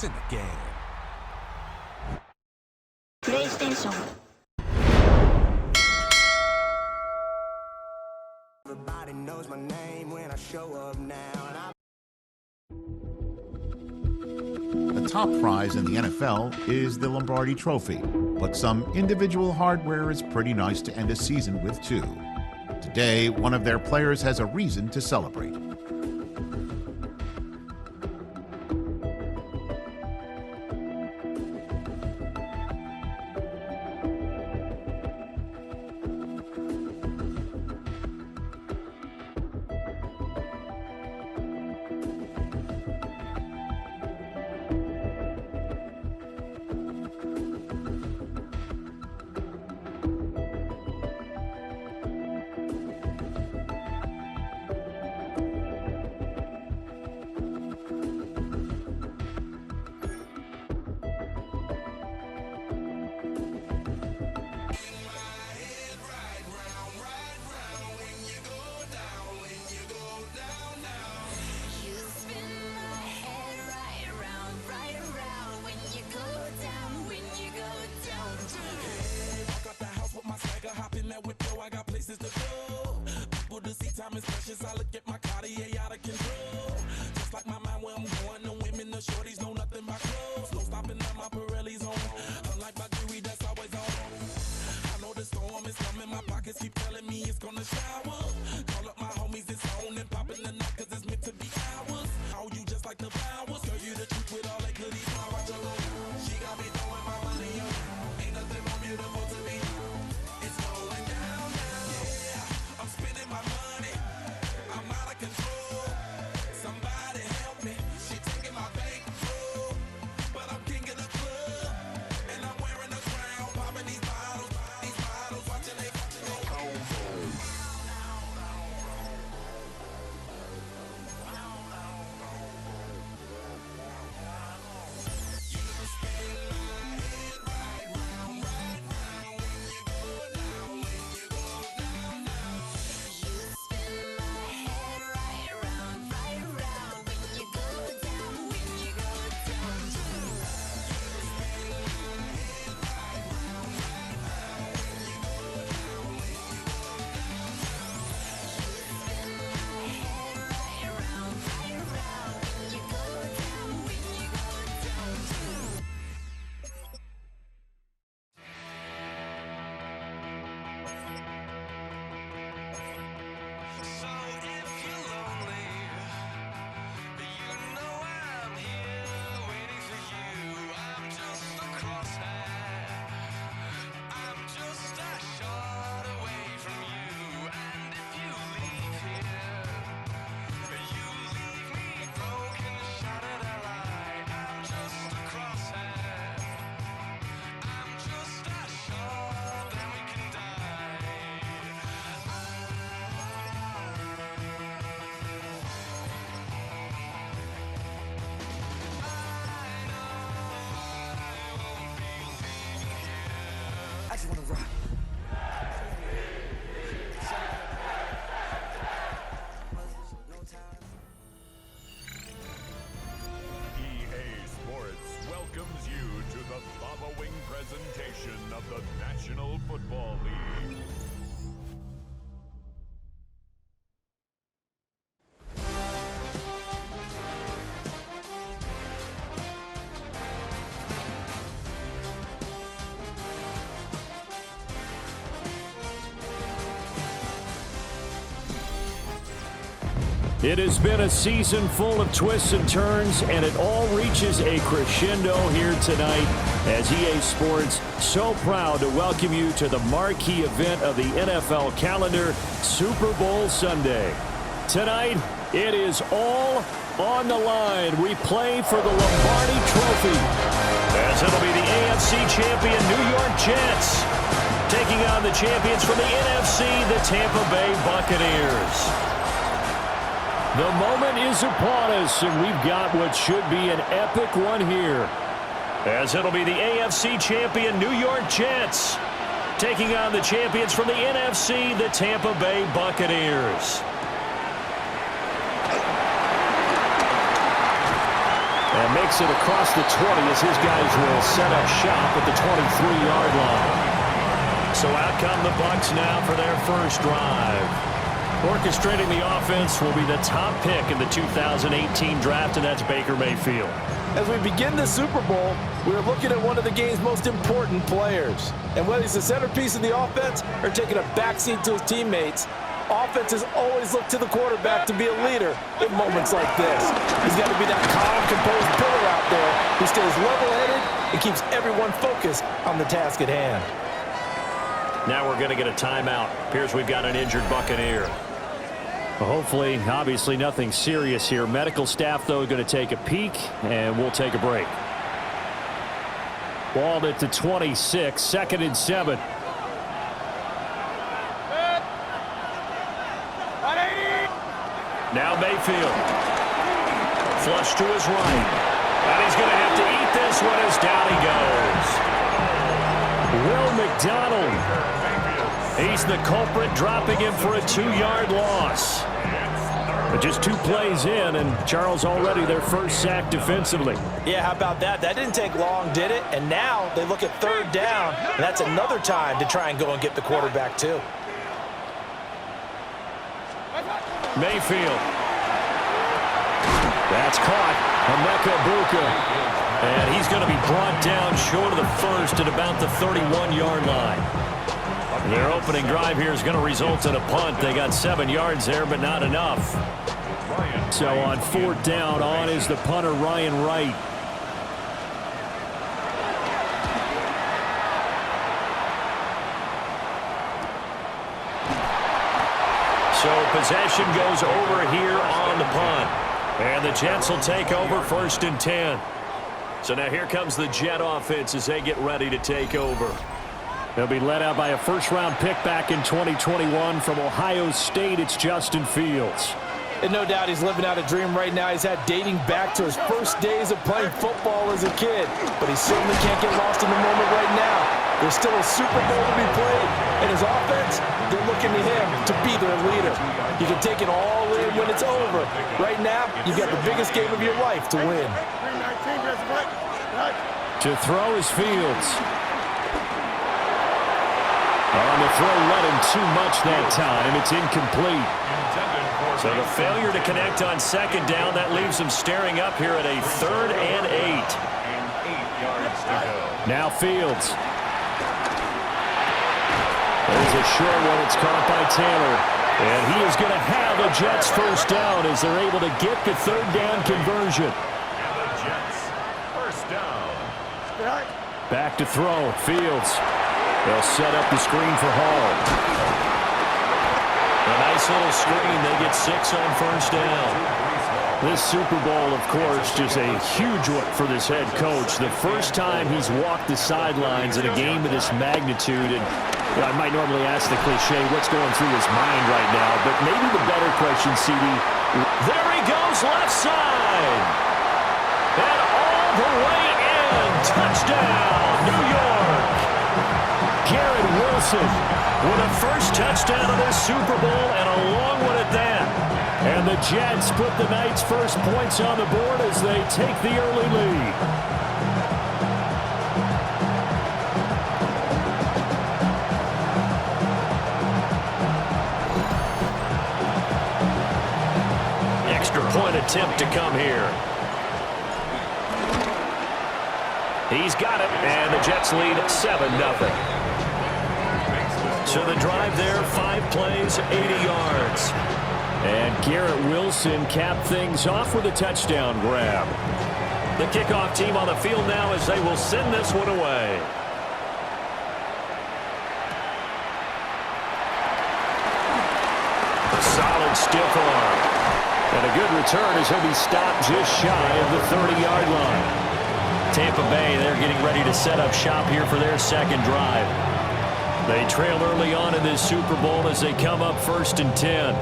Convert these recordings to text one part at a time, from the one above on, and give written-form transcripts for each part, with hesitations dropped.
It's in the game. PlayStation. Everybody knows my name when I show up now. The top prize in the NFL is the Lombardi Trophy, but some individual hardware is pretty nice to end a season with too. Today, one of their players has a reason to celebrate. I look at my Cartier out of control. Just like my mind where I'm going, the women, the shorties know nothing but clothes. No stopping at my Pirelli's on. Unlike my jewelry that's always on. I know the storm is coming, my pockets keep telling me it's gonna shower. Call up my homies, it's on and popping the night cause it's meant to be ours. Oh, you just like the flowers. Girl, you the truth with all that goodies. Now watch her look. She got me throwing my money up. Ain't nothing more beautiful to me. It's going down, down. Yeah, I'm spending my money. I'm out of control. Somebody help me. She taking my bankroll, but I'm king of the club, and I'm wearing a crown, popping these bottles, watching they I just wanna rock. EA Sports welcomes you to the following presentation of the National Football League. It has been a season full of twists and turns, and it all reaches a crescendo here tonight as EA Sports so proud to welcome you to the marquee event of the NFL calendar, Super Bowl Sunday. Tonight, it is all on the line. We play for the Lombardi Trophy, as it'll be the AFC champion New York Jets taking on the champions from the NFC, the Tampa Bay Buccaneers. The moment is upon us, and we've got what should be an epic one here, as it'll be the AFC champion New York Jets taking on the champions from the NFC, the Tampa Bay Buccaneers. And makes it across the 20 as his guys will set up shop at the 23-yard line. So out come the Bucs now for their first drive. Orchestrating the offense will be the top pick in the 2018 draft, and that's Baker Mayfield. As we begin the Super Bowl, we're looking at one of the game's most important players. And whether he's the centerpiece of the offense or taking a backseat to his teammates, offenses always look to the quarterback to be a leader in moments like this. He's got to be that calm, composed pillar out there who stays level-headed and keeps everyone focused on the task at hand. Now we're going to get a timeout. Appears we've got an injured Buccaneer. Well, hopefully, obviously nothing serious here. Medical staff, though, going to take a peek, and we'll take a break. Ball at the 26, 2nd and 7. Now Mayfield. Flush to his right. And he's going to have to eat this one as down he goes. Will McDonald. He's the culprit, dropping him for a 2-yard loss. But just 2 plays in, and Charles already their first sack defensively. Yeah, how about that? That didn't take long, did it? And now they look at 3rd down, and that's another time to try and go and get the quarterback, too. Mayfield. That's caught. Emeka Buka. And he's going to be brought down short of the first at about the 31-yard line. Their opening drive here is going to result in a punt. They got 7 yards there, but not enough. So on 4th down, on is the punter, Ryan Wright. So possession goes over here on the punt. And the Jets will take over 1st and 10. So now here comes the Jet offense as they get ready to take over. They'll be led out by a first-round pick back in 2021 from Ohio State. It's Justin Fields. And no doubt he's living out a dream right now. He's had dating back to his first days of playing football as a kid. But he certainly can't get lost in the moment right now. There's still a Super Bowl to be played. And his offense, they're looking to him to be their leader. You can take it all in when it's over. Right now, you've got the biggest game of your life to win. To throw is Fields. On the throw, led him too much that time. It's incomplete. So the failure to connect on 2nd down, that leaves him staring up here at a 3rd and 8. Now Fields. There's a short one. It's caught by Taylor. And he is going to have a Jets first down as they're able to get the 3rd down conversion. And the Jets first down. Back to throw. Fields. They'll set up the screen for Hall. A nice little screen. They get 6 on 1st down. This Super Bowl, of course, just a huge one for this head coach. The first time he's walked the sidelines in a game of this magnitude. And I might normally ask the cliche, what's going through his mind right now? But maybe the better question, CD. There he goes, left side. And all the way in. Touchdown, New York. Garrett Wilson with a first touchdown of this Super Bowl, and a long one at that. And the Jets put the night's first points on the board as they take the early lead. Extra point attempt to come here. He's got it, and the Jets lead 7-0. So the drive there, 5 plays, 80 yards. And Garrett Wilson capped things off with a touchdown grab. The kickoff team on the field now as they will send this one away. A solid stiff arm. And a good return as he'll be stopped just shy of the 30-yard line. Tampa Bay, they're getting ready to set up shop here for their 2nd drive. They trail early on in this Super Bowl as they come up 1st and 10.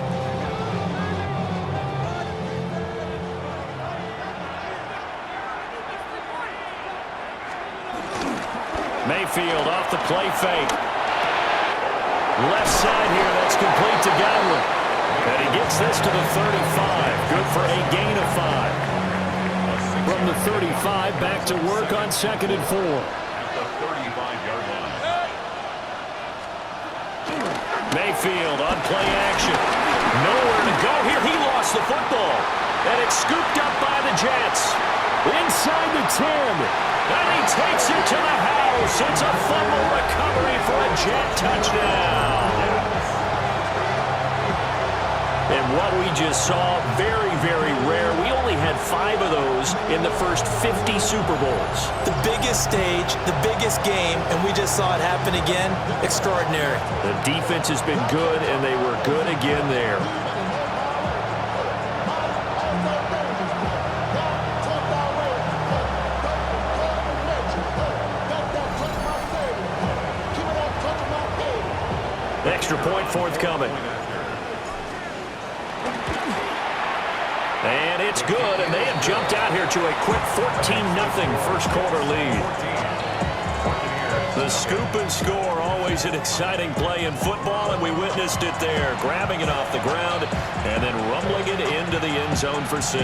Mayfield off the play fake. Left side here, that's complete to Godwin. And he gets this to the 35. Good for a gain of 5. From the 35, back to work on 2nd and 4. At the 35-yard line. Mayfield on play action. Nowhere to go here. He lost the football. And it's scooped up by the Jets. Inside the 10. And he takes it to the house. It's a fumble recovery for a Jet touchdown. And what we just saw, very, very rare. We only had 5 of those in the first 50 Super Bowls. The biggest stage, the biggest game, and we just saw it happen again. Extraordinary. The defense has been good, and they were good again there. Extra point forthcoming. And it's good, and they have jumped out here to a quick 14-0 first quarter lead. The scoop and score, always an exciting play in football, and we witnessed it there, grabbing it off the ground and then rumbling it into the end zone for 6.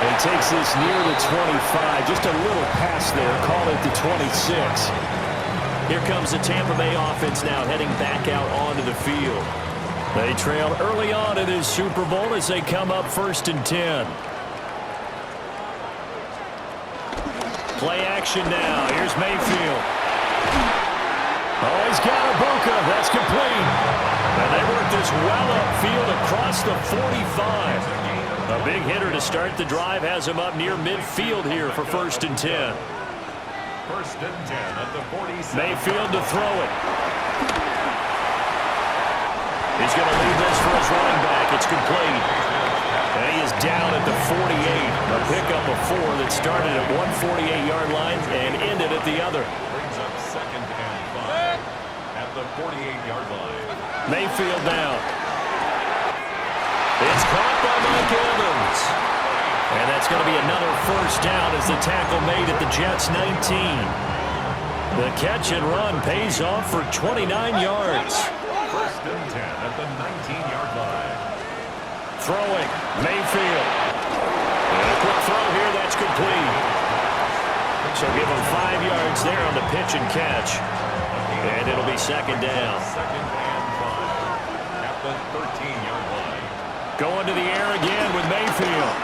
He takes this near the 25, just a little pass there, call it the 26. Here comes the Tampa Bay offense now heading back out onto the field. They trailed early on in this Super Bowl as they come up 1st and 10. Play action now. Here's Mayfield. Oh, he's got Ibuka. That's complete. And they work this well upfield across the 45. A big hitter to start the drive has him up near midfield here for 1st and 10. 1st and 10 at the 47. Mayfield to throw it. He's going to leave this for his running back. It's complete. And he is down at the 48. A pickup of 4 that started at 148-yard line and ended at the other. Brings up 2nd and 5 at the 48-yard line. Mayfield down. It's caught by Mike Evans. And that's going to be another 1st down as the tackle made at the Jets' 19. The catch and run pays off for 29 yards. 1st and 10 at the 19-yard line. Throwing, Mayfield. And a quick throw here, that's complete. So give him 5 yards there on the pitch and catch. And it'll be 2nd down. 2nd and 5 at the 13-yard line. Going to the air again with Mayfield.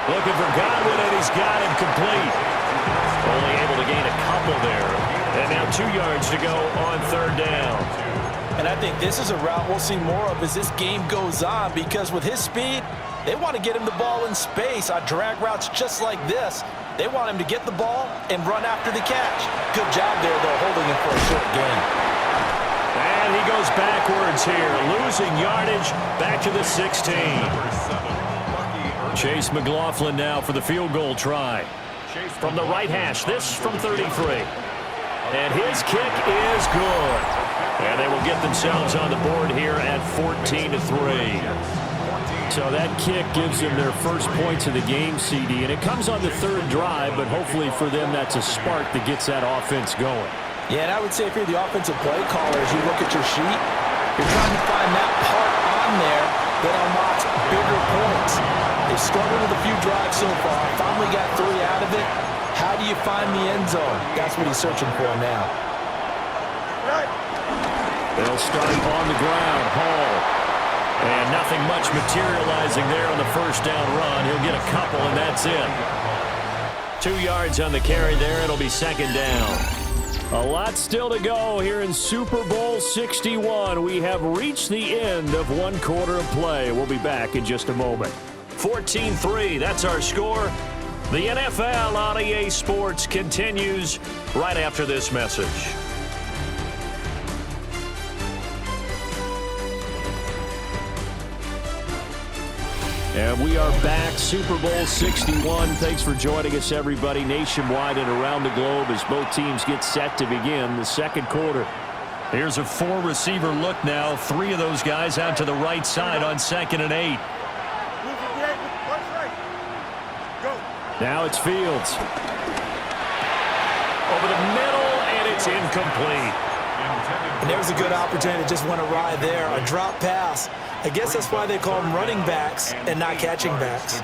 Looking for Godwin, and he's got him complete. Only able to gain a couple there. And now 2 yards to go on 3rd down. And I think this is a route we'll see more of as this game goes on, because with his speed, they want to get him the ball in space on drag routes just like this. They want him to get the ball and run after the catch. Good job there, though, holding him for a short gain. And he goes backwards here, losing yardage back to the 16. Chase McLaughlin now for the field goal try. From the right hash, this from 33. And his kick is good. And they will get themselves on the board here at 14-3. So that kick gives them their first points of the game, CD. And it comes on the 3rd drive, but hopefully for them that's a spark that gets that offense going. Yeah, and I would say if you're the offensive play caller, as you look at your sheet, you're trying to find that part on there that unlocks bigger points. They've struggled with a few drives so far. Finally got 3 out of it. How do you find the end zone? That's what he's searching for now. They'll start on the ground. Hall. And nothing much materializing there on the 1st down run. He'll get a couple, and that's it. 2 yards on the carry there. It'll be 2nd down. A lot still to go here in Super Bowl 61. We have reached the end of 1 quarter of play. We'll be back in just a moment. 14-3, that's our score. The NFL on EA Sports continues right after this message. And we are back, Super Bowl 61. Thanks for joining us, everybody, nationwide and around the globe as both teams get set to begin the 2nd quarter. Here's a 4-receiver look now. 3 of those guys out to the right side on 2nd and 8. Now it's Fields. Over the middle, and it's incomplete. And there was a good opportunity to just went awry there. A drop pass. I guess that's why they call them running backs and not catching backs.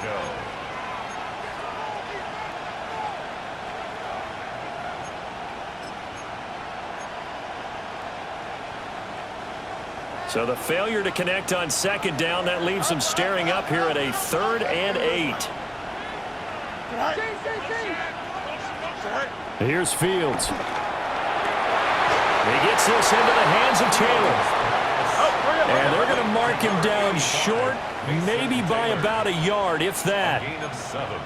So the failure to connect on second down, that leaves them staring up here at a 3rd and 8. Here's Fields. He gets this into the hands of Taylor. And they're going to mark him down short, maybe by about a yard, if that. Gain of 7.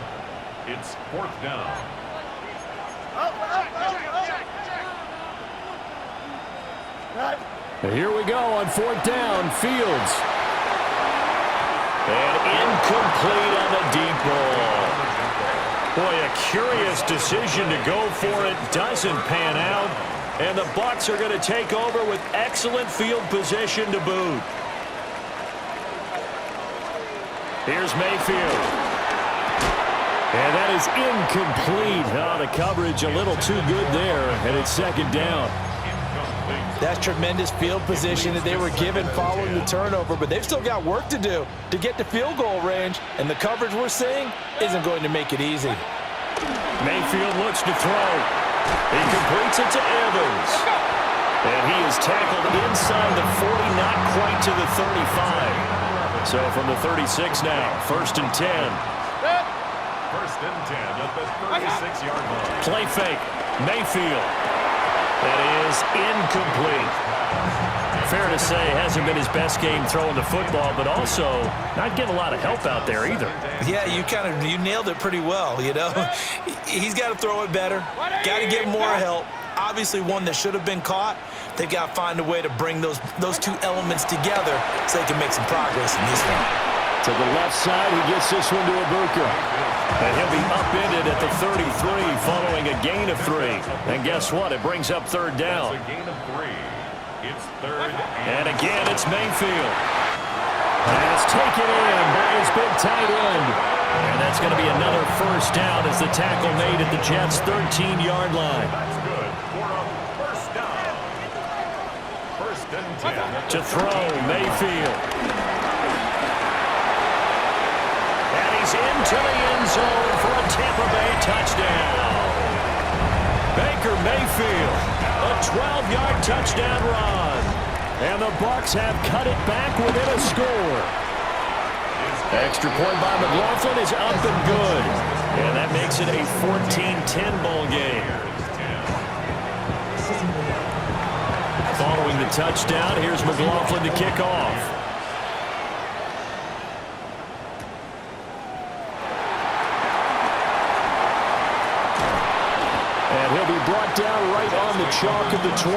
It's 4th down. Here we go on 4th down. Fields. And incomplete on the deep ball. Boy, a curious decision to go for it. Doesn't pan out. And the Bucs are going to take over with excellent field position to boot. Here's Mayfield. And that is incomplete. Oh, the coverage a little too good there. And it's 2nd down. That's tremendous field position that they were given following the turnover, but they've still got work to do to get to field goal range, and the coverage we're seeing isn't going to make it easy. Mayfield looks to throw. He completes it to Evans. And he is tackled inside the 40, not quite to the 35. So from the 36 now, 1st and 10. 1st and 10 at the 36-yard line. Play fake. Mayfield. That is incomplete. Fair to say, hasn't been his best game throwing the football, but also not getting a lot of help out there either. Yeah, you nailed it pretty well, you know. He's got to throw it better. Got to get more help. Obviously one that should have been caught. They've got to find a way to bring those two elements together so they can make some progress in this one. To the left side, he gets this one to Ibuka. And he'll be upended at the 33 following a gain of 3. And guess what? It brings up 3rd down. It's a gain of 3. It's 3rd and again, it's Mayfield. And it's taken in by his big tight end. And that's going to be another 1st down as the tackle made at the Jets' 13-yard line. That's good for a 1st down. 1st and 10. To throw, Mayfield. Into the end zone for a Tampa Bay touchdown. Baker Mayfield, a 12-yard touchdown run. And the Bucs have cut it back within a score. Extra point by McLaughlin is up and good. And that makes it a 14-10 ball game. Following the touchdown, here's McLaughlin to kick off. He'll be brought down right on the chalk of the 20.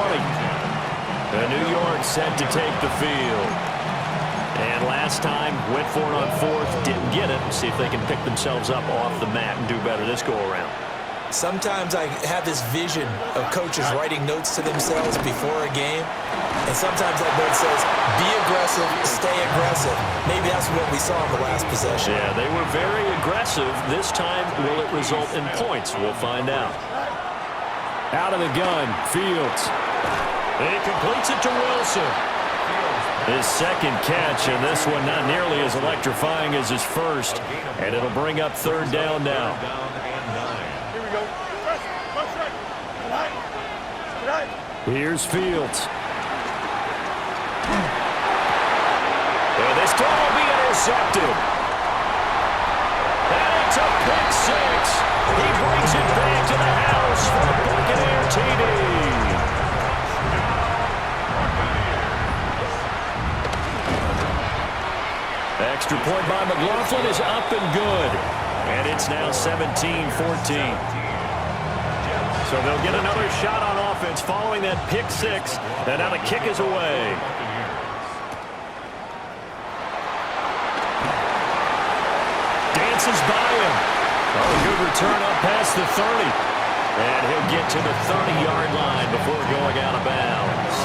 And New York set to take the field. And last time, went for it on 4th, didn't get it. See if they can pick themselves up off the mat and do better this go-around. Sometimes I have this vision of coaches writing notes to themselves before a game. And sometimes that note says, be aggressive, stay aggressive. Maybe that's what we saw in the last possession. Yeah, they were very aggressive. This time, will it result in points? We'll find out. Out of the gun, Fields. He completes it to Wilson. His 2nd catch, and this one not nearly as electrifying as his 1st. And it'll bring up 3rd down now. Here we go. Here's Fields. And this throw will be intercepted. And it's a pick 6. He brings it back to the house for a Buccaneer TD. Extra point by McLaughlin is up and good. And it's now 17-14. So they'll get another shot on offense following that pick 6. And now the kick is away. Dances by him. Oh, good return up past the 30. And he'll get to the 30-yard line before going out of bounds.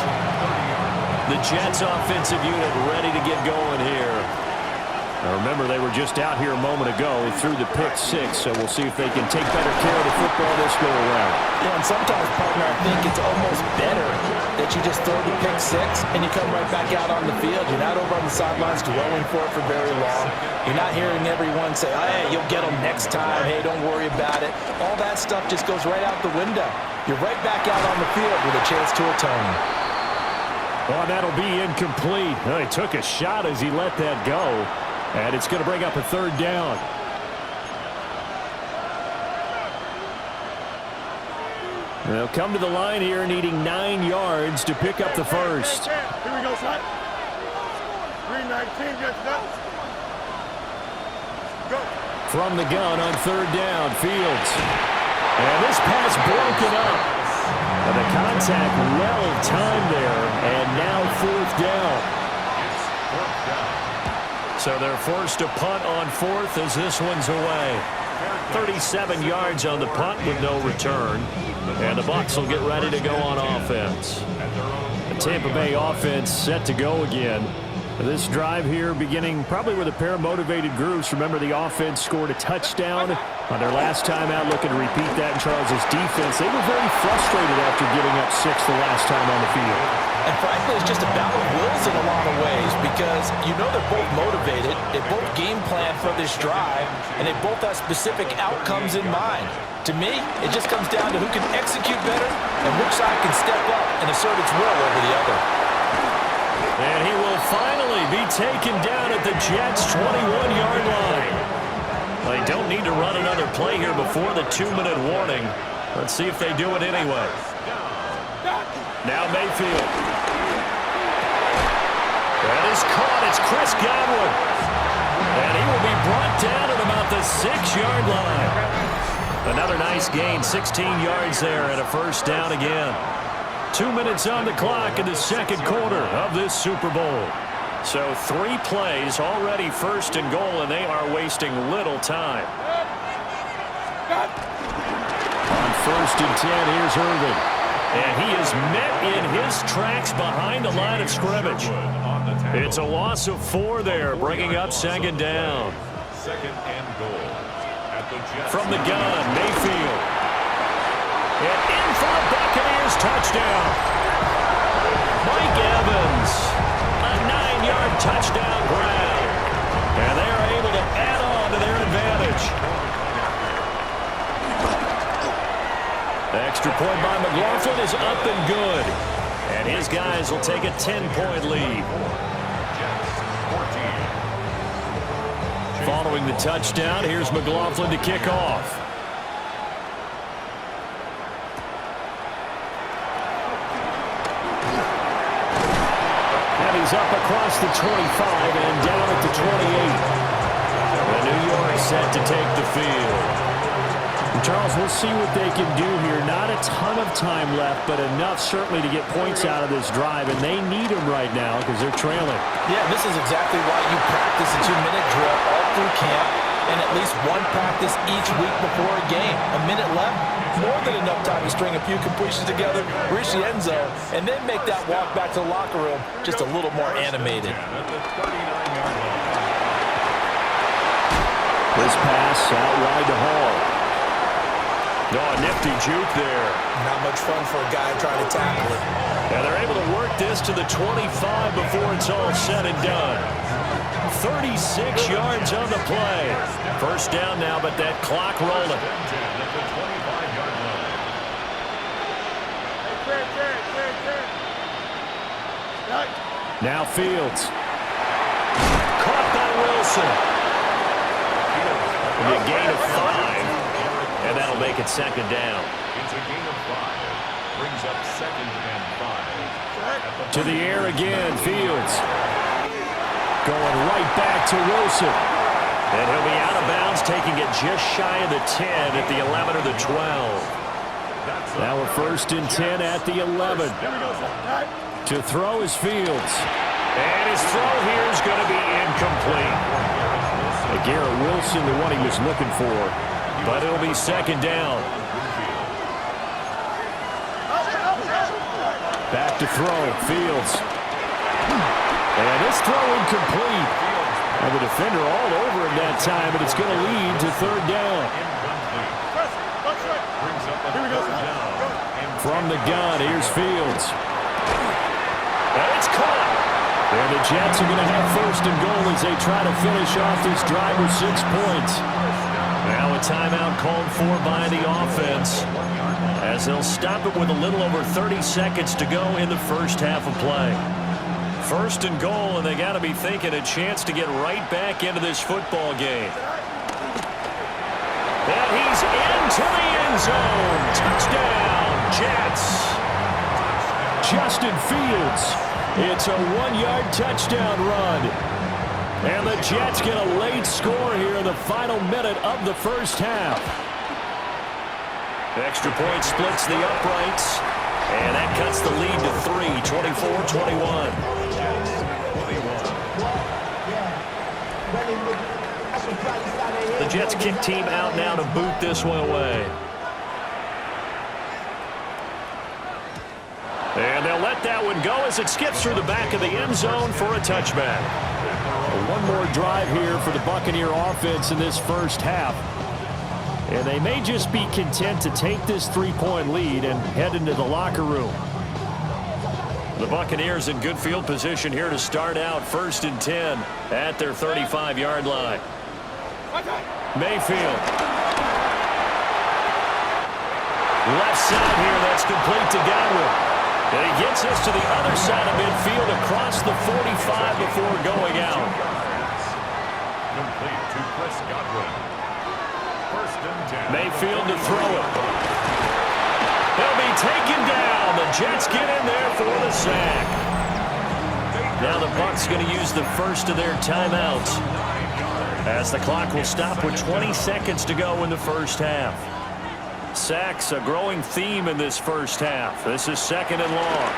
The Jets offensive unit ready to get going here. Now remember, they were just out here a moment ago through the pick 6, so we'll see if they can take better care of the football this go-around. Yeah, and sometimes, partner, I think it's almost better that watch you just throw the pick six, and you come right back out on the field. You're not over on the sidelines dwelling for it for very long. You're not hearing everyone say, hey, you'll get them next time. Hey, don't worry about it. All that stuff just goes right out the window. You're right back out on the field with a chance to atone. Well, that'll be incomplete. Well, he took a shot as he let that go, and it's going to bring up a third down. They'll come to the line here needing 9 yards to pick up the first. Here we go, son. 319, get that. Go. From the gun on third down, Fields. And this pass broken up. And the contact well timed there, and now fourth down. So they're forced to punt on fourth as this one's away. 37 yards on the punt with no return. And the Bucs will get ready to go on offense. The Tampa Bay offense set to go again. This drive here beginning probably with a pair of motivated groups. Remember, the offense scored a touchdown on their last time out. Looking to repeat that in Charles' defense. They were very frustrated after giving up 6 the last time on the field. And frankly, it's just a battle of wills in a lot of ways because you know they're both motivated. They both game plan for this drive, and they both have specific outcomes in mind. To me, it just comes down to who can execute better and which side can step up and assert its will over the other. And he will finally be taken down at the Jets' 21-yard line. They don't need to run another play here before the 2-minute warning. Let's see if they do it anyway. Now Mayfield. That is caught. It's Chris Godwin. And he will be brought down at about the 6-yard line. Another nice gain, 16 yards there and a first down again. 2 minutes on the clock in the second quarter of this Super Bowl. So 3 plays already first and goal, and they are wasting little time. On first and 10, here's Irvin. And he is met in his tracks behind the line of scrimmage. It's a loss of 4 there, bringing up second down. Second and goal. At the Jets. From the gun, Mayfield. And in for the Buccaneers touchdown. Mike Evans. A 9-yard touchdown grab. And they are able to add on to their advantage. The extra point by McLaughlin is up and good. And his guys will take a 10-point lead. Following the touchdown, here's McLaughlin to kick off. And he's up across the 25 and down at the 28. And New York set to take the field. Charles, we'll see what they can do here. Not a ton of time left, but enough certainly to get points out of this drive, and they need them right now because they're trailing. Yeah, this is exactly why you practice a 2-minute drill all through camp and at least one practice each week before a game. A minute left, more than enough time to string a few completions together, reach the end zone, and then make that walk back to the locker room just a little more animated. This pass out wide to Hall. Oh, a nifty juke there. Not much fun for a guy trying to tackle it. And they're able to work this to the 25 before it's all said and done. 36 yards on the play. First down now, but that clock rolling. Now Fields. Caught by Wilson. A gain of 5. And that'll make it second down. It's a gain of 5. Brings up second and 5. To the air again, Fields. Going right back to Wilson. And he'll be out of bounds, taking it just shy of the 10 at the 11 or the 12. Now we're first and 10 at the 11. To throw is Fields. And his throw here is going to be incomplete. Garrett Wilson, the one he was looking for. But it'll be second down. Back to throw, Fields. And this throw incomplete. And the defender all over him that time, but it's going to lead to third down. From the gun, here's Fields. And it's caught. And the Jets are going to have first and goal as they try to finish off this drive with 6 points. Now a timeout called for by the offense, as they'll stop it with a little over 30 seconds to go in the first half of play. First and goal, and they got to be thinking a chance to get right back into this football game. And he's into the end zone. Touchdown, Jets. Justin Fields. It's a 1-yard touchdown run. And the Jets get a late score here in the final minute of the first half. Extra point splits the uprights. And that cuts the lead to 3, 24-21. The Jets kick team out now to boot this one away. And they'll let that one go as it skips through the back of the end zone for a touchback. One more drive here for the Buccaneer offense in this first half. And they may just be content to take this 3-point lead and head into the locker room. The Buccaneers in good field position here to start out 1st and 10 at their 35-yard line. Mayfield. Left side here, that's complete to Godwin. And he gets us to the other side of midfield across the 45 before going out. Complete to Chris Godwin. 1st and 10. Mayfield to throw it. He'll be taken down. The Jets get in there for the sack. Now the Bucs going to use the first of their timeouts, as the clock will stop with 20 seconds to go in the first half. Sacks, a growing theme in this first half. This is 2nd and long.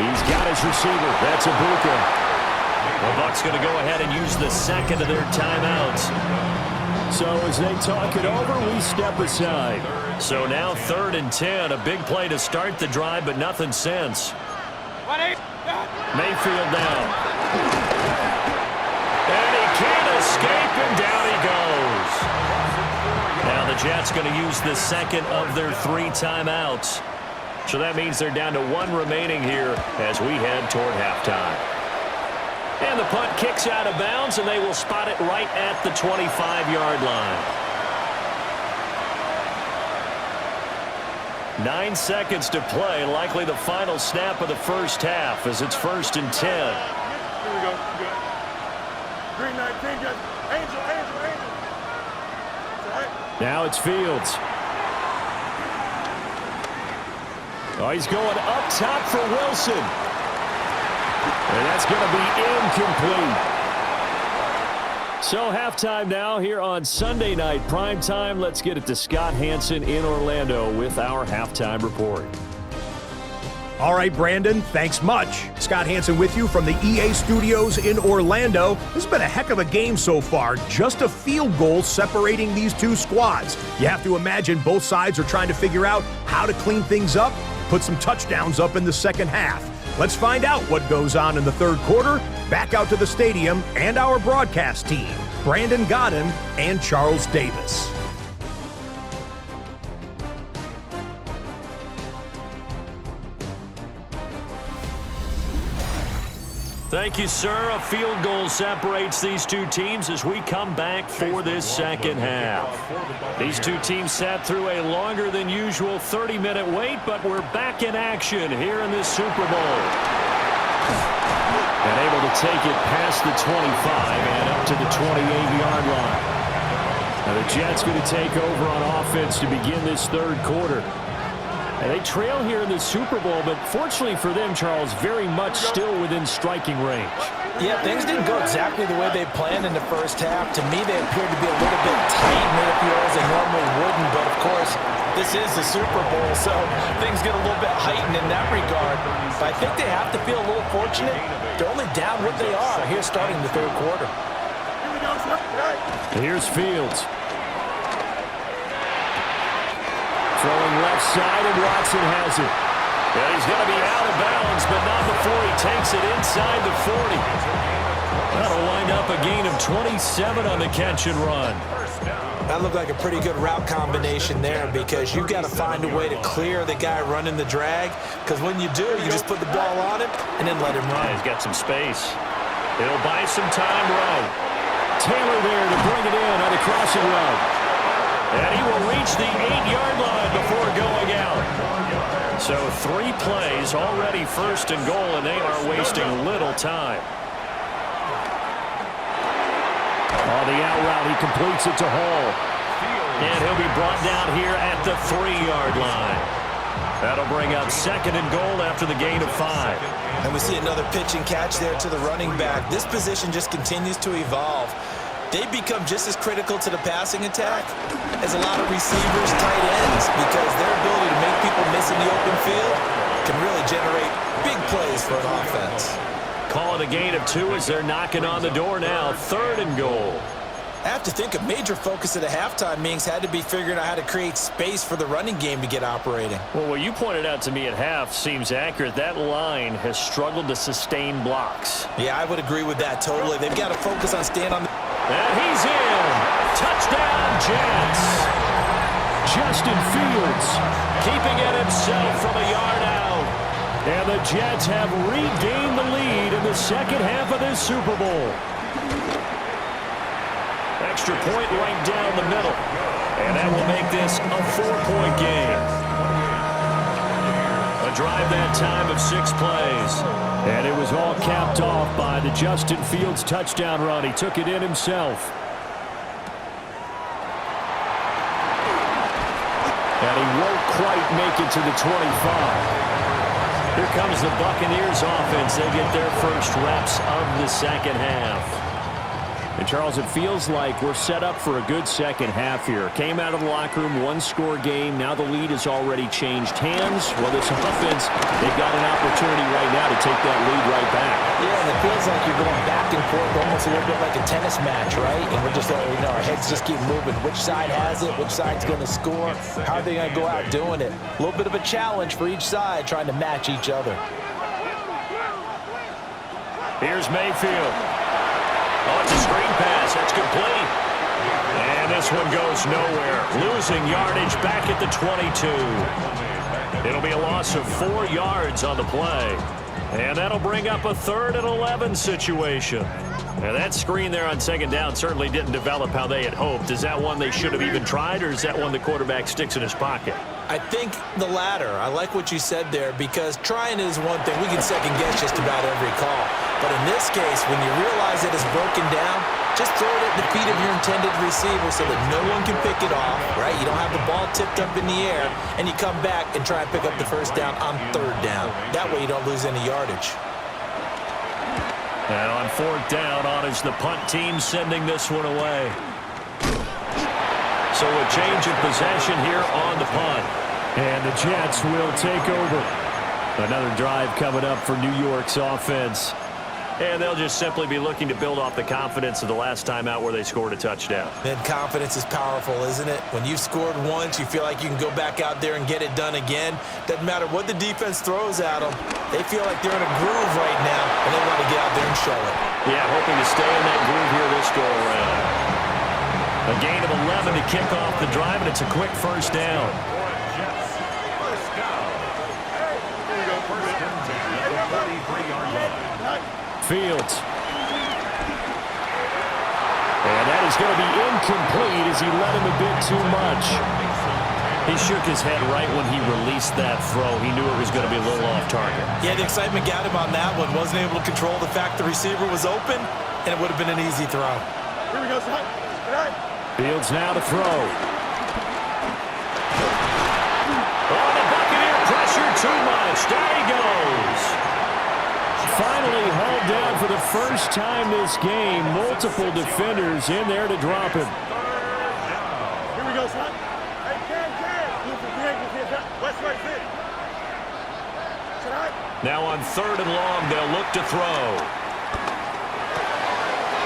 He's got his receiver. That's Ibuka. The Bucs going to go ahead and use the second of their timeouts. So as they talk it over, we step aside. So now 3rd and 10. A big play to start the drive, but nothing since. Mayfield down. And he can't escape, and down he goes. Now the Jets going to use the second of their 3 timeouts. So that means they're down to 1 remaining here as we head toward halftime. And the punt kicks out of bounds, and they will spot it right at the 25-yard line. 9 seconds to play, likely the final snap of the first half as it's 1st and 10. Here we go. Green 19, just Angel. Now it's Fields. Oh, he's going up top for Wilson. And that's going to be incomplete. So halftime now here on Sunday night prime time. Let's get it to Scott Hansen in Orlando with our halftime report. All right, Brandon, thanks much. Scott Hansen with you from the EA Studios in Orlando. This has been a heck of a game so far. Just a field goal separating these two squads. You have to imagine both sides are trying to figure out how to clean things up, put some touchdowns up in the second half. Let's find out what goes on in the third quarter. Back out to the stadium and our broadcast team, Brandon Godden and Charles Davis. Thank you, sir. A field goal separates these two teams as we come back for this second half. These two teams sat through a longer than usual 30-minute wait, but we're back in action here in this Super Bowl. And able to take it past the 25 and up to the 28-yard line. Now the Jets going to take over on offense to begin this third quarter. And they trail here in the Super Bowl, but fortunately for them, Charles, very much still within striking range. Yeah, things didn't go exactly the way they planned in the first half. To me, they appeared to be a little bit tight midfield as they normally wouldn't. But, of course, this is the Super Bowl, so things get a little bit heightened in that regard. But I think they have to feel a little fortunate. They're only down what they are here starting the third quarter. Here's Fields. Throwing left side, and Watson has it. Yeah, he's going to be out of bounds, but not before he takes it inside the 40. That'll wind up a gain of 27 on the catch and run. That looked like a pretty good route combination there because you've got to find a way to clear the guy running the drag, because when you do, you just put the ball on him and then let him run. He's got some space. He'll buy some time, Rowe. Taylor there to bring it in on the crossing route. And he will reach the 8-yard line before going out. So 3 plays, already first and goal, and they are wasting little time. On the out route, he completes it to Hall. And he'll be brought down here at the 3-yard line. That'll bring up second and goal after the gain of 5. And we see another pitch and catch there to the running back. This position just continues to evolve. They become just as critical to the passing attack as a lot of receivers, tight ends, because their ability to make people miss in the open field can really generate big plays for an offense. Call it a gain of 2 as they're knocking on the door now. 3rd and goal. I have to think a major focus at the halftime meetings had to be figuring out how to create space for the running game to get operating. Well, what you pointed out to me at half seems accurate. That line has struggled to sustain blocks. Yeah, I would agree with that totally. They've got to focus on staying on the... And he's in. Touchdown, Jets. Justin Fields keeping it himself from a yard out. And the Jets have regained the lead in the second half of this Super Bowl. Extra point right down the middle. And that will make this a 4-point game. A drive that time of 6 plays. And it was all capped off by the Justin Fields touchdown run. He took it in himself. And he won't quite make it to the 25. Here comes the Buccaneers offense. They get their first reps of the second half. And, Charles, it feels like we're set up for a good second half here. Came out of the locker room, 1-score game. Now the lead has already changed hands. Well, this offense, they've got an opportunity right now to take that lead right back. Yeah, and it feels like you're going back and forth almost a little bit like a tennis match, right? And we're just, our heads just keep moving. Which side has it? Which side's going to score? How are they going to go out doing it? A little bit of a challenge for each side trying to match each other. Here's Mayfield. Oh, it's a screen pass. That's complete. And this one goes nowhere. Losing yardage back at the 22. It'll be a loss of 4 yards on the play. And that'll bring up a 3rd and 11 situation. And that screen there on second down certainly didn't develop how they had hoped. Is that one they should have even tried, or is that one the quarterback sticks in his pocket? I think the latter. I like what you said there, because trying is one thing. We can second guess just about every call. But in this case, when you realize it is broken down, just throw it at the feet of your intended receiver so that no one can pick it off, right? You don't have the ball tipped up in the air, and you come back and try and pick up the first down on 3rd down. That way you don't lose any yardage. And on 4th down, on is the punt team sending this one away. So a change of possession here on the punt. And the Jets will take over. Another drive coming up for New York's offense. And they'll just simply be looking to build off the confidence of the last time out where they scored a touchdown. Then confidence is powerful, isn't it? When you've scored once, you feel like you can go back out there and get it done again. Doesn't matter what the defense throws at them. They feel like they're in a groove right now, and they want to get out there and show it. Yeah, hoping to stay in that groove here this go-around. A gain of 11 to kick off the drive, and it's a quick first down. Fields. And that is going to be incomplete as he let him a bit too much. He shook his head right when he released that throw. He knew it was going to be a little off target. Yeah, the excitement got him on that one. Wasn't able to control the fact the receiver was open, and it would have been an easy throw. Here we go, son. Fields now to throw. Oh, the Buccaneer pressure too much. There he goes. Finally hauled down for the first time this game. Multiple defenders in there to drop him. Here we go, son. Hey, Cam. West right fit. Now on 3rd and long, they'll look to throw.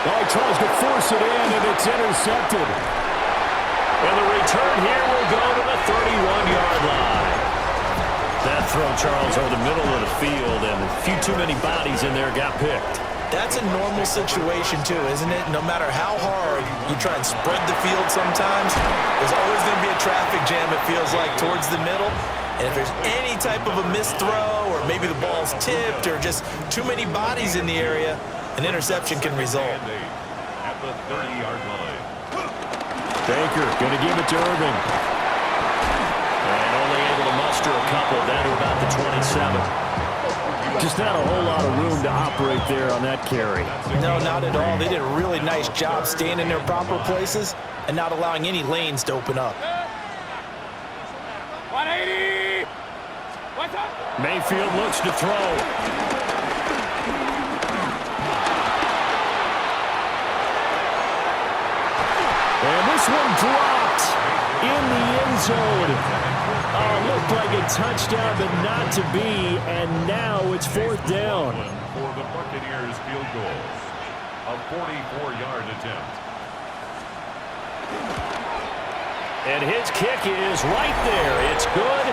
Oh, he tries to force it in, and it's intercepted. And the return here will go to the 31-yard line. That throw, Charles, over the middle of the field, and a few too many bodies in there got picked. That's a normal situation too, isn't it? No matter how hard you try and spread the field sometimes, there's always going to be a traffic jam, it feels like, towards the middle. And if there's any type of a missed throw, or maybe the ball's tipped, or just too many bodies in the area, an interception can result. At the 30-yard line. Baker going to give it to Irving. And only able to muster a couple down to about the 27. Just not a whole lot of room to operate there on that carry. No, not at all. They did a really nice job staying in their proper places and not allowing any lanes to open up. 180! What's up? Mayfield looks to throw. And this one dropped in the end zone. Looked like a touchdown, but not to be, and now it's fourth down. For the Buccaneers field goal. A 44-yard attempt. And his kick is right there. It's good,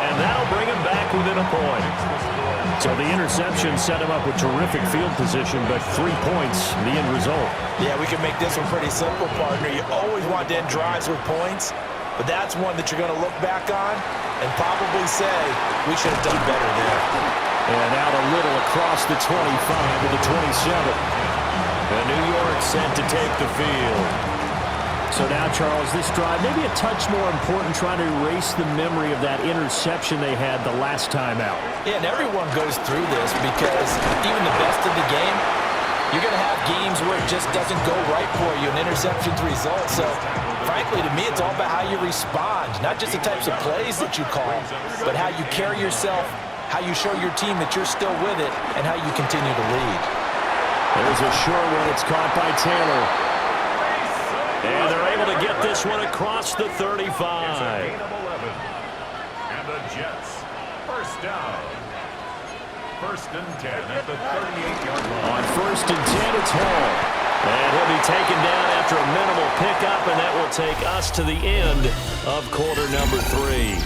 and that'll bring him back within a point. So the interception set him up with terrific field position, but 3 points, the end result. Yeah, we can make this one pretty simple, partner. You always want to end drives with points, but that's one that you're going to look back on and probably say, we should have done better there. And out a little across the 25 to the 27. And New York set to take the field. So now, Charles, this drive, maybe a touch more important, trying to erase the memory of that interception they had the last time out. Yeah, and everyone goes through this because even the best of the game, you're going to have games where it just doesn't go right for you, and interceptions result. So, frankly, to me, it's all about how you respond, not just the types of plays that you call, but how you carry yourself, how you show your team that you're still with it, and how you continue to lead. There's a short one. It's caught by Taylor. And they're able to get this one across the 35. It's a gain of 11. And the Jets, first down. First and 10 at the 38-yard line. On first and 10, it's Hall. And he'll be taken down after a minimal pickup, and that will take us to the end of quarter number 3.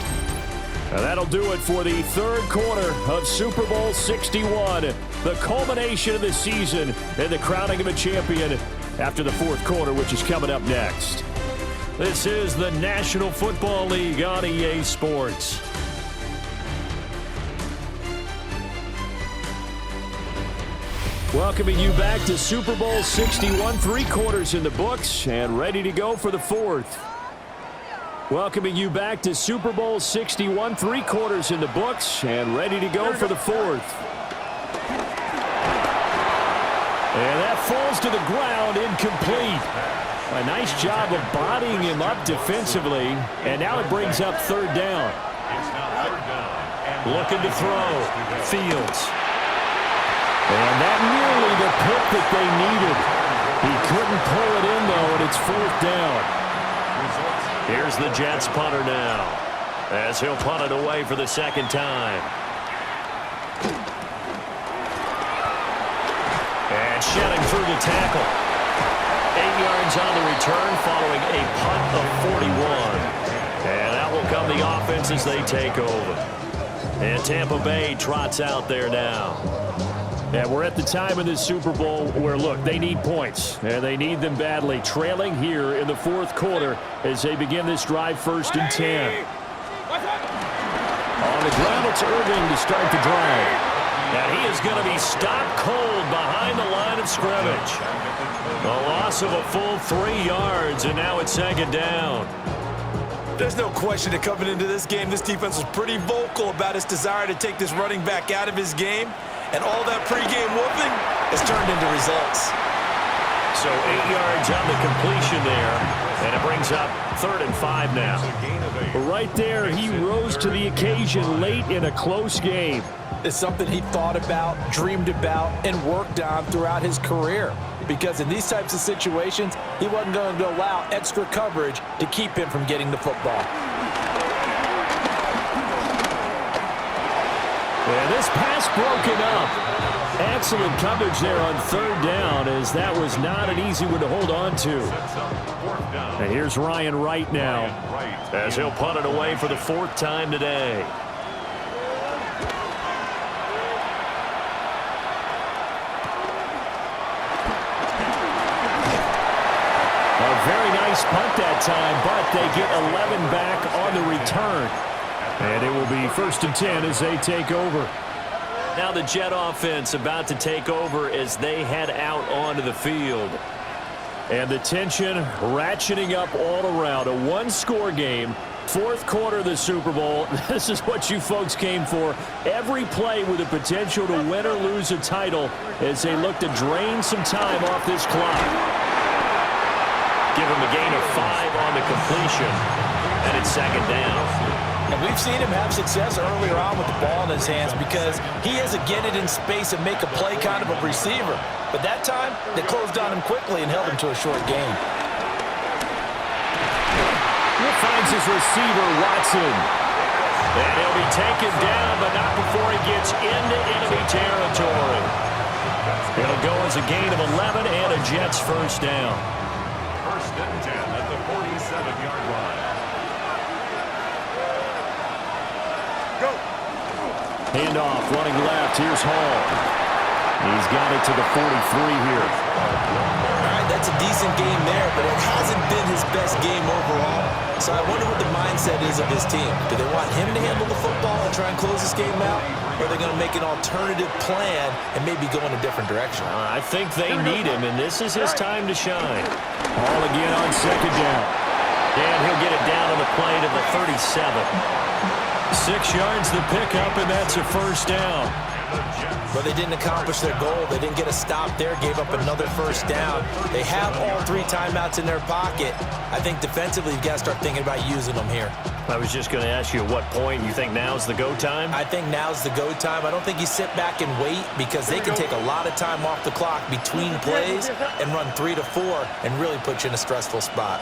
And that'll do it for the third quarter of Super Bowl 61, the culmination of the season and the crowning of a champion after the fourth quarter, which is coming up next. This is the National Football League on EA Sports. Welcoming you back to Super Bowl 61, 3 quarters in the books and ready to go for the fourth. Welcoming you back to Super Bowl 61, 3 quarters in the books and ready to go for the fourth. And that falls to the ground, incomplete. A nice job of bodying him up defensively, and now it brings up third down. Looking to throw, Fields. And that nearly the pick that they needed. He couldn't pull it in, though, and it's fourth down. Here's the Jets punter now, as he'll punt it away for the second time. And shedding through the tackle. 8 yards on the return following a punt of 41. And out will come the offense as they take over. And Tampa Bay trots out there now. And we're at the time in this Super Bowl where, look, they need points, and they need them badly. Trailing here in the fourth quarter as they begin this drive, first and 10. On the ground, it's Irving to start the drive. And he is going to be stopped cold behind the line of scrimmage. A loss of a full 3 yards, and now it's second down. There's no question that coming into this game, this defense was pretty vocal about its desire to take this running back out of his game. And all that pregame whooping has turned into results. So 8 yards on the completion there, and it brings up 3rd and 5 now. Right there, he rose to the occasion late in a close game. It's something he thought about, dreamed about, and worked on throughout his career. Because in these types of situations, he wasn't going to allow extra coverage to keep him from getting the football. And this pass broken up. Excellent coverage there on 3rd down, as that was not an easy one to hold on to. And here's Ryan Wright now, as he'll punt it away for the 4th time today. punt that time, but they get 11 back on the return. And it will be 1st and 10 as they take over. Now the Jet offense about to take over as they head out onto the field. And the tension ratcheting up all around. A one-score game. 4th quarter of the Super Bowl. This is what you folks came for. Every play with the potential to win or lose a title as they look to drain some time off this clock. Give him a gain of 5 on the completion. And it's 2nd down. And we've seen him have success earlier on with the ball in his hands because he is a get it in space and make a play kind of a receiver. But that time, they closed on him quickly and held him to a short gain. He finds his receiver, Watson. And he'll be taken down, but not before he gets into enemy territory. It'll go as a gain of 11 and a Jets first down. 1st and 10 at the 47-yard line. Go. Handoff, running left. Here's Hall. He's got it to the 43 here. All right, that's a decent game there, but it hasn't been his best game overall. So I wonder what the mindset is of his team. Do they want him to handle the football and try and close this game out? Or are they going to make an alternative plan and maybe go in a different direction? I think they need him, and this is his time to shine. Hall again on 2nd down. And he'll get it down on the play to the 37. 6 yards the pickup, and that's a first down. But they didn't accomplish their goal. They didn't get a stop there, gave up another first down. They have all 3 timeouts in their pocket. I think defensively, you've got to start thinking about using them here. I was just going to ask you at what point you think now's the go time? I think now's the go time. I don't think you sit back and wait because they can take a lot of time off the clock between plays and run 3 to 4 and really put you in a stressful spot.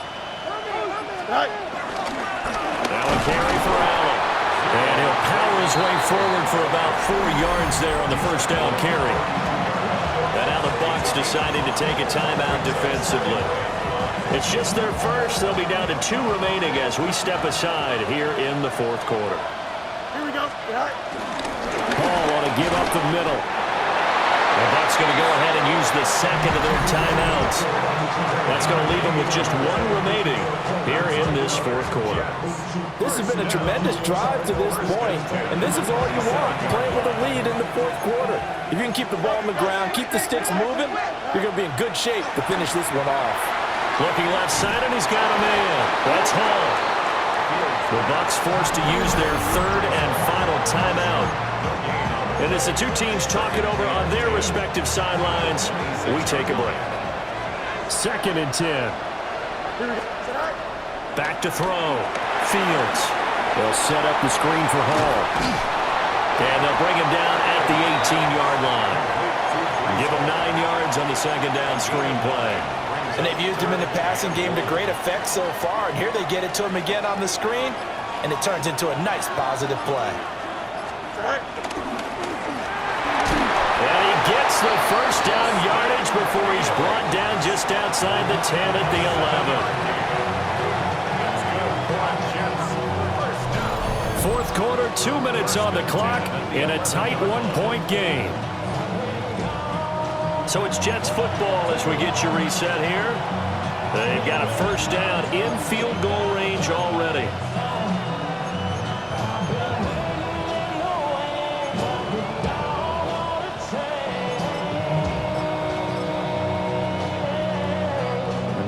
Now a carry for Allen. And he'll power his way forward for about 4 yards there on the first down carry. And now the Bucs deciding to take a timeout defensively. It's just their first. They'll be down to 2 remaining as we step aside here in the 4th quarter. Here we go. Paul want to give up the middle. The Bucs going to go ahead and use the second of their timeouts. That's going to leave them with just 1 remaining here in this 4th quarter. This has been a tremendous drive to this point, and this is all you want, playing with a lead in the 4th quarter. If you can keep the ball on the ground, keep the sticks moving, you're going to be in good shape to finish this one off. Looking left side, and he's got a man. That's Hall. The Bucs forced to use their 3rd and final timeout. And as the 2 teams talk it over on their respective sidelines, we take a break. 2nd and 10. Back to throw. Fields. They'll set up the screen for Hall. And they'll bring him down at the 18-yard line. Give him 9 yards on the 2nd down screen play. And they've used him in the passing game to great effect so far. And here they get it to him again on the screen, and it turns into a nice positive play. And he gets the first down yardage before he's brought down just outside the 10 at the 11. 4th quarter, 2 minutes on the clock in a tight 1-point game. So it's Jets football as we get you reset here. They've got a first down in field goal range already.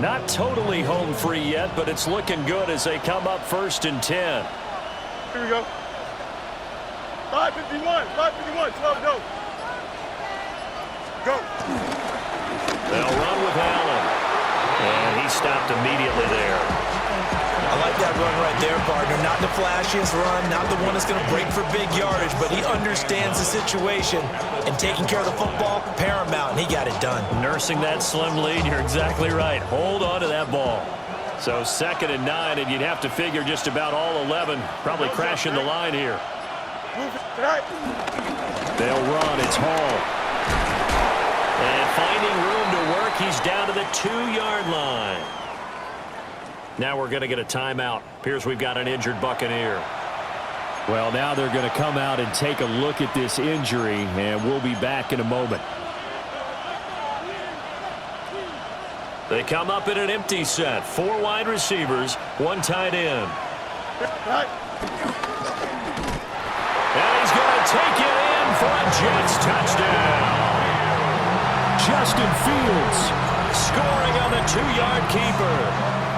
Not totally home free yet, but it's looking good as they come up 1st and 10. Here we go. 5:51. 5:51. Slow, go. Go. They'll run with Allen. And he stopped immediately there. I like that run right there, partner. Not the flashiest run, not the one that's going to break for big yardage, but he understands the situation, and taking care of the football, paramount, and he got it done. Nursing that slim lead, you're exactly right. Hold on to that ball. So 2nd and 9, and you'd have to figure just about all 11 probably crashing the line here. They'll run. It's Hall. And finding room to work, he's down to the 2-yard line. Now we're going to get a timeout. Appears we've got an injured Buccaneer. Well, now they're going to come out and take a look at this injury, and we'll be back in a moment. They come up in an empty set. 4 wide receivers, 1 tight end. And he's going to take it in for a Jets touchdown. Justin Fields scoring on the 2-yard keeper.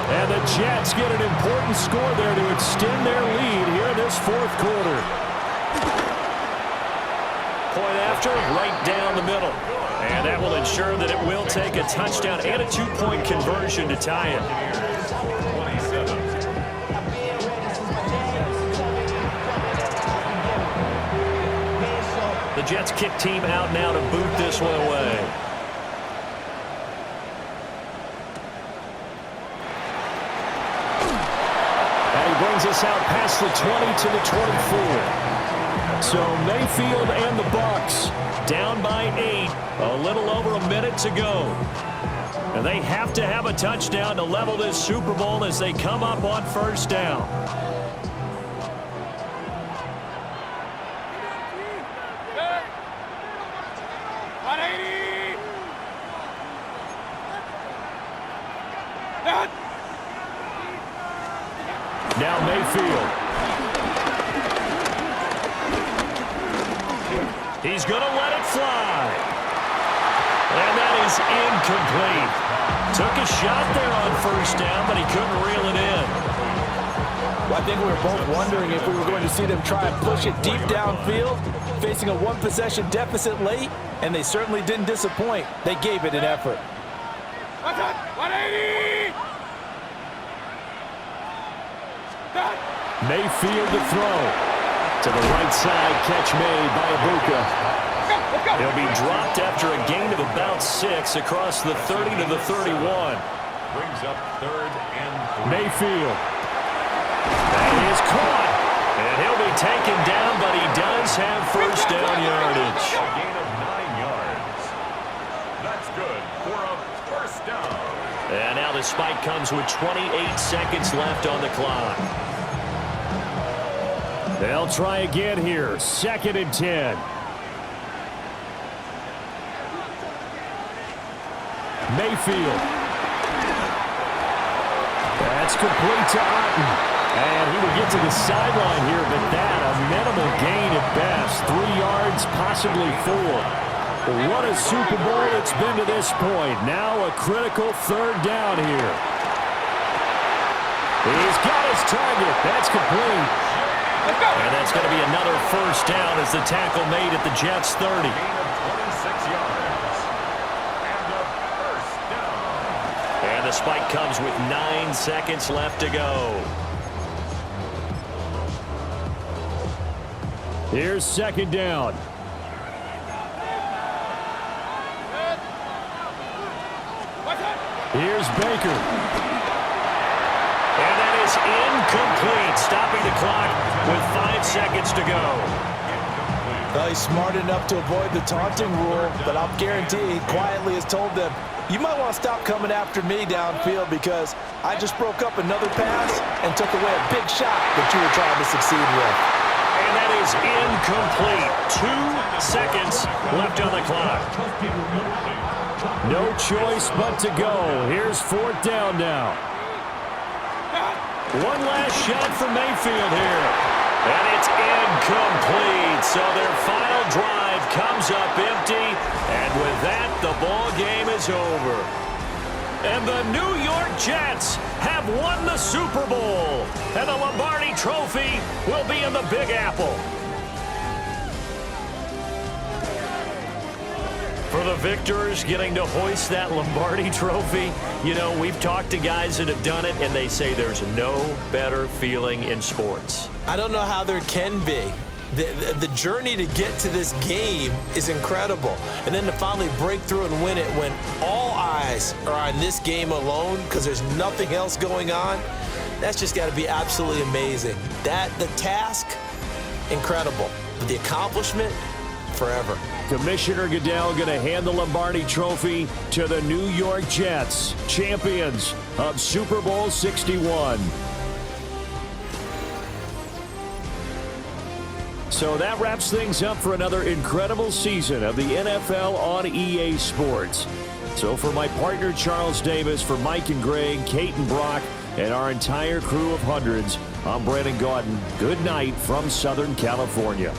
And the Jets get an important score there to extend their lead here in this 4th quarter. Point after, right down the middle. And that will ensure that it will take a touchdown and a 2-point conversion to tie it. The Jets kick team out now to boot this one away. And he brings us out past the 20 to the 24. So Mayfield and the Bucs down by 8, a little over a minute to go. And they have to have a touchdown to level this Super Bowl as they come up on 1st down. Now Mayfield. He's going to let it fly. And that is incomplete. Took a shot there on 1st down, but he couldn't reel it in. Well, I think we were both wondering if we were going to see them try and push it deep downfield, facing a 1-possession deficit late, and they certainly didn't disappoint. They gave it an effort. 180! Mayfield to throw. To the right side, catch made by Ibuka. He'll be dropped after a gain of about 6 across the 30 to the 31. Brings up 3rd and 3. Mayfield. That is caught. And he'll be taken down, but he does have 1st down yardage. A gain of 9 yards. That's good for a 1st down. And now the spike comes with 28 seconds left on the clock. They'll try again here. 2nd and 10. Mayfield. That's complete to Otten. And he will get to the sideline here, but that a minimal gain at best. 3 yards, possibly 4. What a Super Bowl it's been to this point. Now a critical 3rd down here. He's got his target. That's complete. And that's going to be another 1st down as the tackle made at the Jets' 30. Gain of 26 yards. And a 1st down. And the spike comes with 9 seconds left to go. Here's 2nd down. Here's Baker. And that is incomplete, stopping the clock with 5 seconds to go. Well, he's smart enough to avoid the taunting rule, but I'll guarantee he quietly has told them, you might want to stop coming after me downfield because I just broke up another pass and took away a big shot that you were trying to succeed with. And that is incomplete. 2 seconds left on the clock. No choice but to go. Here's 4th down now. One last shot for Mayfield here. And it's incomplete. So their final drive comes up empty. And with that, the ball game is over. And the New York Jets have won the Super Bowl. And the Lombardi Trophy will be in the Big Apple. For the victors getting to hoist that Lombardi Trophy, you know, we've talked to guys that have done it, and they say there's no better feeling in sports. I don't know how there can be. The journey to get to this game is incredible. And then to finally break through and win it when all eyes are on this game alone because there's nothing else going on, that's just got to be absolutely amazing. The task, incredible. But the accomplishment, forever. Commissioner Goodell going to hand the Lombardi Trophy to the New York Jets, champions of Super Bowl 61. So that wraps things up for another incredible season of the NFL on EA Sports. So for my partner Charles Davis, for Mike and Greg, Kate and Brock, and our entire crew of hundreds, I'm Brandon Gaudin. Good night from Southern California.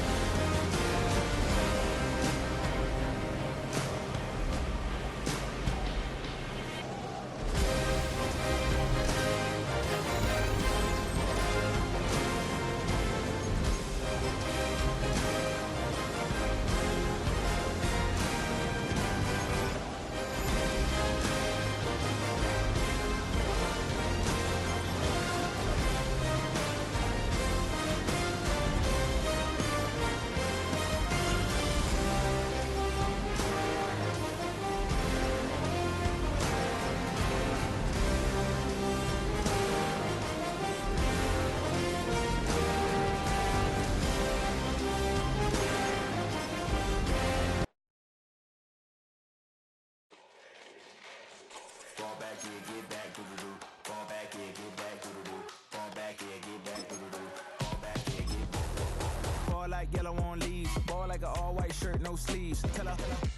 Ball like yellow on leaves, ball like an all-white shirt, no sleeves. Tell her,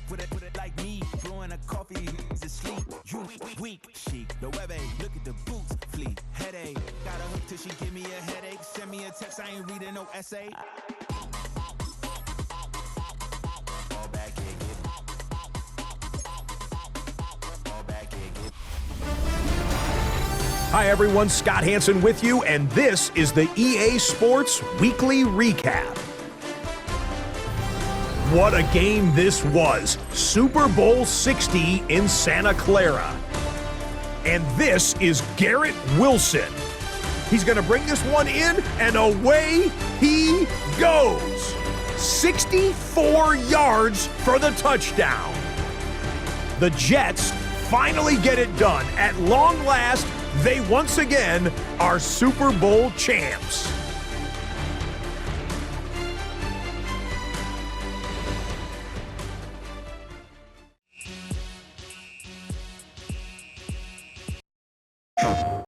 put it like me, blowing a coffee, he's asleep. You weak, chic, the web look at the boots, fleet, headache. Got a hook till she give me a headache. Send me a text, I ain't reading no essay. Hi everyone, Scott Hansen with you, and this is the EA Sports Weekly Recap. What a game this was. Super Bowl 60 in Santa Clara. And this is Garrett Wilson. He's going to bring this one in, and away he goes. 64 yards for the touchdown. The Jets finally get it done. At long last, they once again are Super Bowl champs.